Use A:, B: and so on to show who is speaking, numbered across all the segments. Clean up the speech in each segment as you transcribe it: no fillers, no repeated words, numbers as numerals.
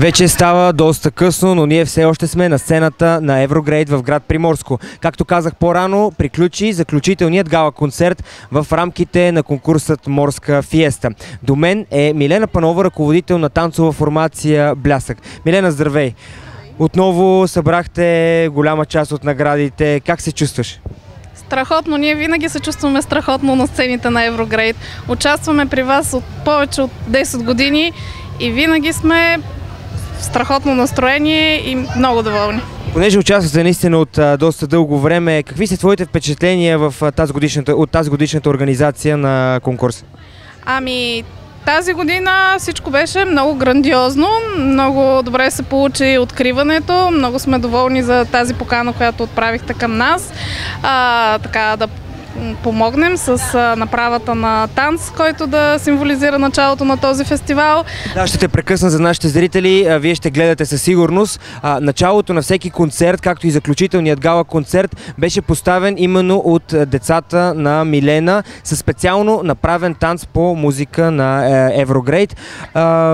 A: Вече става доста късно, но ние все още сме на сцената на Еврогрейд в град Приморско. Както казах по-рано, приключи заключителният гала концерт в рамките на конкурсът Морска фиеста. До мен е Милена Панова, ръководител на танцова формация Блясък. Милена, здравей! Отново събрахте голяма част от наградите. Как се чувстваш?
B: Страхотно! Ние винаги се чувстваме страхотно на сцените на Еврогрейд. Участваме при вас от повече от 10 години и винаги сме в страхотно настроение и много доволни.
A: Понеже участвате наистина от доста дълго време, какви са твоите впечатления от тази годишната организация на конкурса?
B: Тази година всичко беше много грандиозно, много добре се получи откриването, много сме доволни за тази покана, която отправихте към нас. Да помогнем с направата на танц, който да символизира началото на този фестивал.
A: Да, ще те прекъсна за нашите зрители. Вие ще гледате със сигурност. Началото на всеки концерт, както и заключителният гала концерт, беше поставен именно от децата на Милена със специално направен танц по музика на Еврогрейд.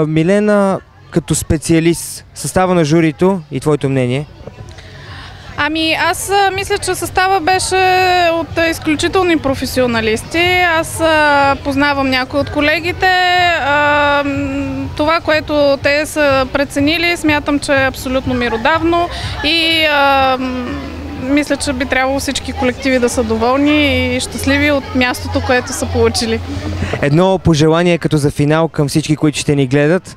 A: Милена, като специалист, състава на журито и твоето мнение?
B: Аз мисля, че състава беше от изключителни професионалисти. Аз познавам някои от колегите. Това, което те са преценили, смятам, че е абсолютно миродавно и мисля, че би трябвало всички колективи да са доволни и щастливи от мястото, което са получили.
A: Едно пожелание като за финал към всички, които ще ни гледат?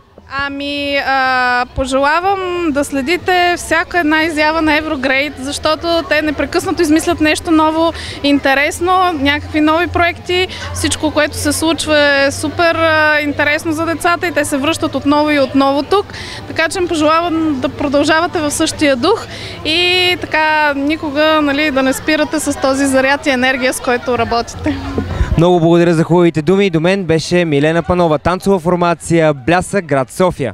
B: Пожелавам да следите всяка една изява на Еврогрейд, защото те непрекъснато измислят нещо ново, интересно, някакви нови проекти. Всичко, което се случва, е супер интересно за децата и те се връщат отново и отново тук. Така че им пожелавам да продължавате в същия дух и така никога да не спирате с този заряд и енергия, с който работите.
A: Много благодаря за хубавите думи. До мен беше Милена Панова, танцова формация Блясък, град София.